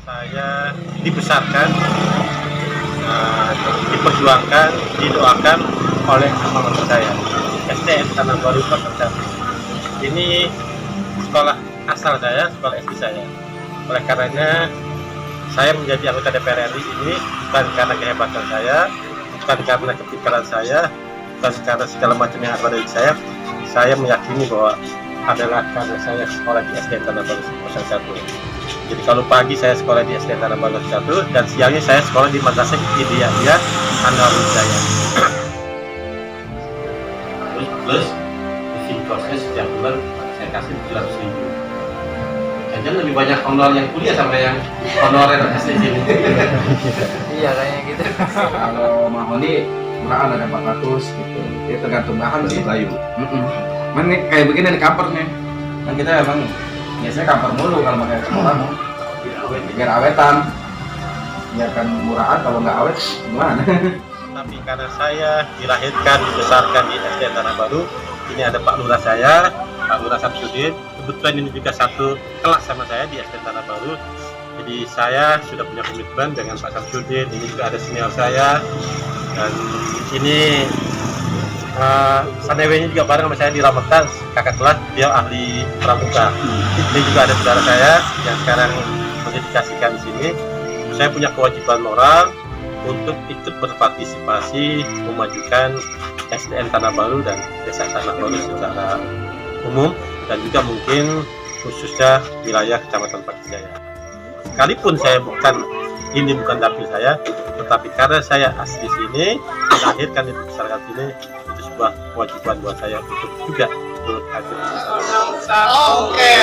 Saya dibesarkan, diperjuangkan, didoakan oleh alma mater saya, SDN Tanah Baru Pasuruan. Ini sekolah asal saya, sekolah SD saya. Oleh karenanya, saya menjadi anggota DPR RI ini bukan karena kehebatan saya, bukan karena kepintaran saya, bukan karena segala macam yang ada dari saya. Saya meyakini bahwa adalah karena saya sekolah di SDN Tanah Baru 01. Jadi kalau pagi saya sekolah di SDN Tanah Baru 1 dan siangnya saya sekolah di Madrasah Ibtidaiyah Anwarul Hidayah. Plus isi kosnya setiap bulan saya kasih 700.000. Jangan lebih banyak honor yang kuliah sama yang honorer SD sini. Iya kayaknya gitu. Kalau mahoni murahan ada 400 gitu. Dia tergantung bahan sih. Kayu. Man nih kayak begini nih kamper nih. Kan kita emang biasanya kamper mulu kalau pakai sekolah. Biar awetan. Biarkan murahan, kalau nggak awet gimana? Tapi karena saya dilahirkan, dibesarkan di SDN Tanah Baru, ini ada Pak Lurah saya, Pak Lurah Samsudin. Kebetulan ini juga satu kelas sama saya di SDN Tanah Baru. Jadi saya sudah punya komitmen dengan Pak Samsudin. Ini juga ada senior saya. Dan ini Sanewenya juga bareng sama saya di Rametan, kakak kelas, dia ahli pramuka. Ini juga ada saudara saya yang sekarang mendedikasikan di sini. Saya punya kewajiban moral untuk ikut berpartisipasi memajukan SDN Tanah Baru dan Desa Tanah Baru secara umum dan juga mungkin khususnya wilayah Kecamatan Pakis Jaya. Sekalipun saya bukan dapil saya, tetapi karena saya asli sini, dilahirkan di masyarakat sini, itu sebuah kewajiban buat saya untuk juga turut hadir. Oke.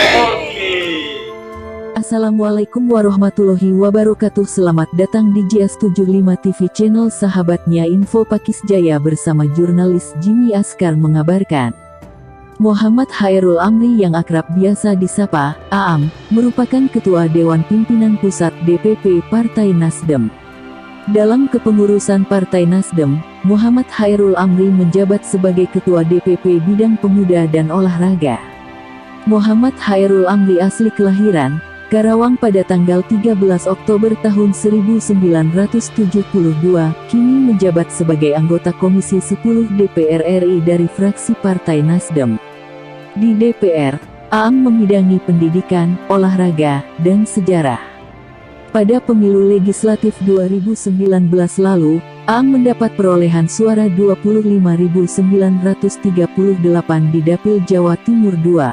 Assalamualaikum warahmatullahi wabarakatuh. Selamat datang di JS75 TV channel sahabatnya Info Pakis Jaya bersama jurnalis Jimmy Askar mengabarkan. Muhammad Hairul Amri yang akrab biasa disapa Aam, merupakan Ketua Dewan Pimpinan Pusat DPP Partai Nasdem. Dalam kepengurusan Partai Nasdem, Muhammad Hairul Amri menjabat sebagai Ketua DPP Bidang Pemuda dan Olahraga. Muhammad Hairul Amri asli kelahiran Karawang pada tanggal 13 Oktober tahun 1972, kini menjabat sebagai anggota Komisi 10 DPR RI dari fraksi Partai Nasdem. Di DPR, Aam memidangi pendidikan, olahraga, dan sejarah. Pada pemilu legislatif 2019 lalu, Aam mendapat perolehan suara 25.938 di Dapil Jawa Timur II.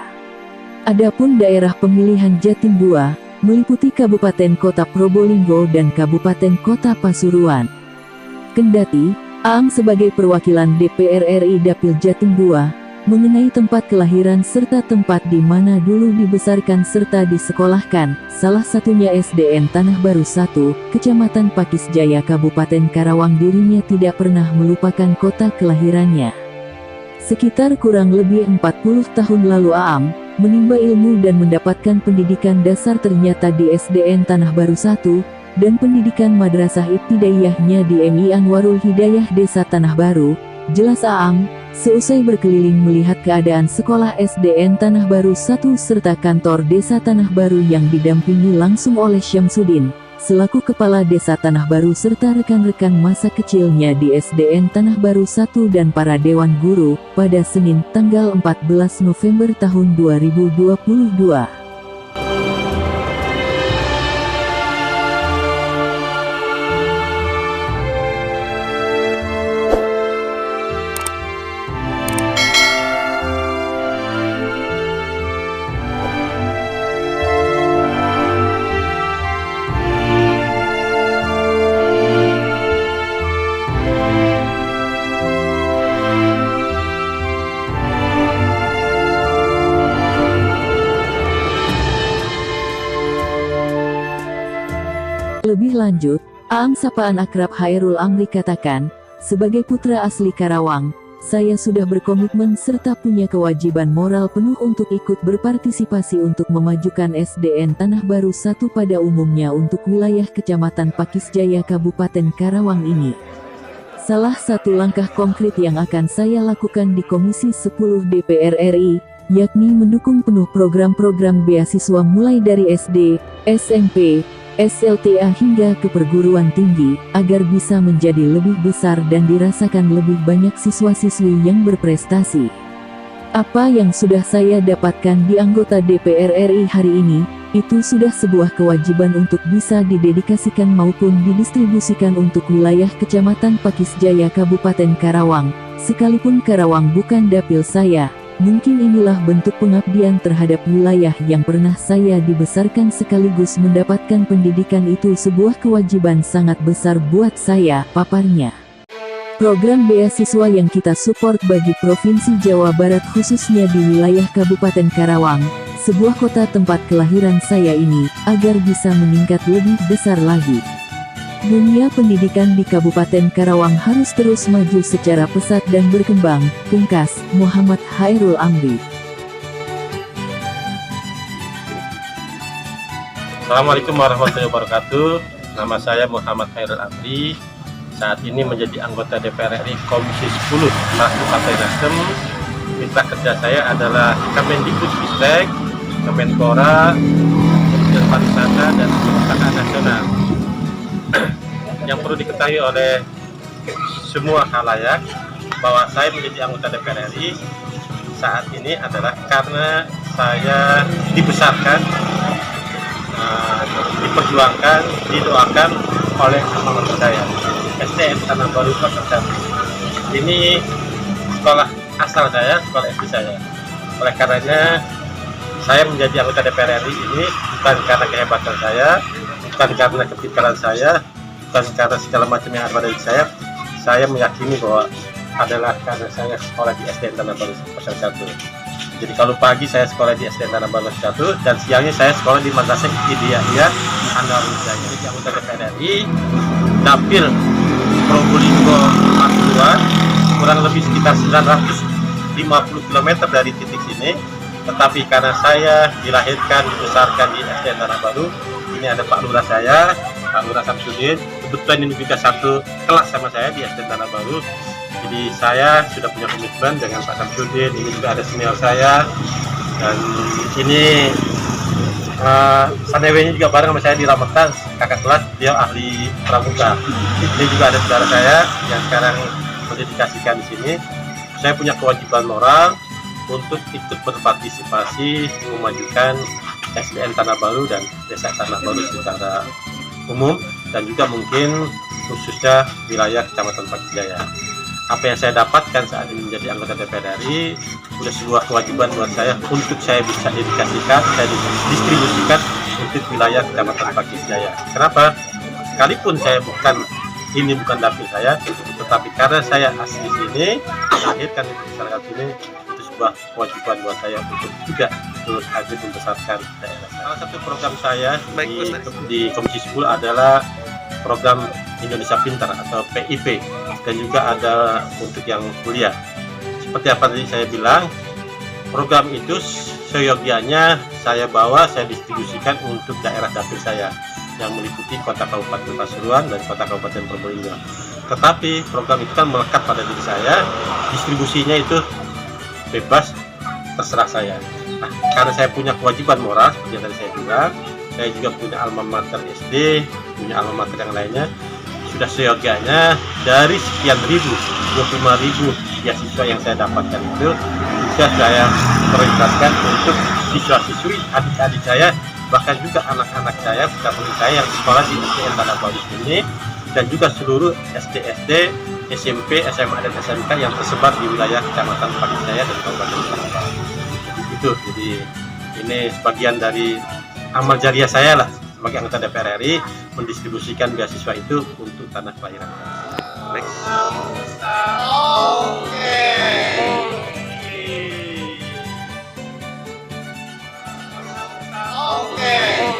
Adapun daerah pemilihan Jatim II, meliputi Kabupaten Kota Probolinggo dan Kabupaten Kota Pasuruan. Kendati, Aam sebagai perwakilan DPR RI Dapil Jatim II, mengenai tempat kelahiran serta tempat di mana dulu dibesarkan serta disekolahkan, salah satunya SDN Tanah Baru 1, Kecamatan Pakis Jaya Kabupaten Karawang, dirinya tidak pernah melupakan kota kelahirannya. Sekitar kurang lebih 40 tahun lalu Aam menimba ilmu dan mendapatkan pendidikan dasar ternyata di SDN Tanah Baru 1, dan pendidikan Madrasah Ibtidaiyahnya di MI Anwarul Hidayah Desa Tanah Baru. Jelas Aam, seusai berkeliling melihat keadaan sekolah SDN Tanah Baru 1 serta kantor Desa Tanah Baru yang didampingi langsung oleh Syamsuddin, selaku Kepala Desa Tanah Baru serta rekan-rekan masa kecilnya di SDN Tanah Baru 1 dan para Dewan Guru, pada Senin, tanggal 14 November tahun 2022. Lebih lanjut, Aam sapaan akrab Hairul Amri katakan, sebagai putra asli Karawang, saya sudah berkomitmen serta punya kewajiban moral penuh untuk ikut berpartisipasi untuk memajukan SDN Tanah Baru 1 pada umumnya untuk wilayah Kecamatan Pakis Jaya Kabupaten Karawang ini. Salah satu langkah konkret yang akan saya lakukan di Komisi 10 DPR RI, yakni mendukung penuh program-program beasiswa mulai dari SD, SMP, SLTA hingga ke perguruan tinggi, agar bisa menjadi lebih besar dan dirasakan lebih banyak siswa-siswi yang berprestasi. Apa yang sudah saya dapatkan di anggota DPR RI hari ini, itu sudah sebuah kewajiban untuk bisa didedikasikan maupun didistribusikan untuk wilayah Kecamatan Pakis Jaya Kabupaten Karawang. Sekalipun Karawang bukan dapil saya, mungkin inilah bentuk pengabdian terhadap wilayah yang pernah saya dibesarkan sekaligus mendapatkan pendidikan, itu sebuah kewajiban sangat besar buat saya, paparnya. Program beasiswa yang kita support bagi Provinsi Jawa Barat khususnya di wilayah Kabupaten Karawang, sebuah kota tempat kelahiran saya ini, agar bisa meningkat lebih besar lagi. Dunia pendidikan di Kabupaten Karawang harus terus maju secara pesat dan berkembang, pungkas Muhammad Hairul Amri. Assalamualaikum warahmatullahi wabarakatuh. Nama saya Muhammad Hairul Amri. Saat ini menjadi anggota DPR RI Komisi 10 fraksi Partai Nasdem. Mitra kerja saya adalah Kemendikbudristek, Kemenpora, Kementerian Pariwisata dan Perpustakaan Nasional. Yang perlu diketahui oleh semua khalayak bahwa saya menjadi anggota DPR RI saat ini adalah karena saya dibesarkan, diperjuangkan, didoakan oleh alma mater saya, SDN Tanah Baru Kota Satu. Ini sekolah asal saya, sekolah SD saya. Oleh karenanya saya menjadi anggota DPR RI ini bukan karena kehebatan saya, bukan karena kepintaran saya, bukan karena segala macam yang ada di saya. Saya meyakini bahwa adalah karena saya sekolah di SDN Tanah Baru Kota Satu. Jadi kalau pagi saya sekolah di SDN Tanah Baru Kota Satu dan siangnya saya sekolah di Madrasah Ibtidaiyah Anwarul Hidayah. Jadi anggota DPR RI dapil Probolinggo Pasuruan, kurang lebih sekitar 950 km dari titik sini. Tetapi karena saya dilahirkan, dibesarkan di SDN Tanah Baru, ini ada Pak Lurah saya, Pak Lurah Samsudin. Kebetulan ini juga satu kelas sama saya di SDN Tanah Baru. Jadi saya sudah punya komitmen dengan Pak Samsudin. Ini juga ada senior saya, dan ini Sanewenya juga bareng sama saya di Rametan, kakak kelas, dia ahli pramuka. Ini juga ada saudara saya yang sekarang mendedikasikan di sini. Saya punya kewajiban moral untuk ikut berpartisipasi memajukan SDN Tanah Baru dan Desa Tanah Baru secara umum, dan juga mungkin khususnya wilayah Kecamatan Pakis Jaya. Apa yang saya dapatkan saat ini menjadi anggota DPR RI sudah sebuah kewajiban buat saya untuk saya bisa dedikasikan, saya distribusikan untuk wilayah Kecamatan Pakis Jaya. Kenapa? Sekalipun saya bukan dapil saya, tetapi karena saya asli sini, lahirkan di masyarakat sini, itu sebuah kewajiban buat saya untuk juga terus hadir membesarkan daerah saya. Salah satu program saya di Komisi 10 adalah program Indonesia Pintar atau PIP, dan juga ada untuk yang kuliah. Seperti apa tadi saya bilang, program itu seyogianya saya bawa, saya distribusikan untuk daerah dapil saya yang meliputi kota Kabupaten Pasuruan dan kota Kabupaten Probolinggo. Tetapi program itu kan melekat pada diri saya, distribusinya itu bebas, terserah saya. Nah, karena saya punya kewajiban moral seperti yang tadi saya bilang, saya juga punya alma mater SD, punya alma mater yang lainnya. Sudah seyogianya dari sekian ribu, 25.000 beasiswa yang saya dapatkan itu sudah saya prioritaskan untuk siswa-siswi, adik-adik saya, bahkan juga anak-anak saya, putra-putri saya yang sekolah di SDN Tanah Baru ini, dan juga seluruh SD-SD, SMP, SMA, dan SMK yang tersebar di wilayah Kecamatan Pakis Jaya dan Kabupaten Karawang. Itu, jadi ini sebagian dari amal jariah saya lah sebagai anggota DPR RI, mendistribusikan beasiswa itu untuk tanah kelahiran. Oke.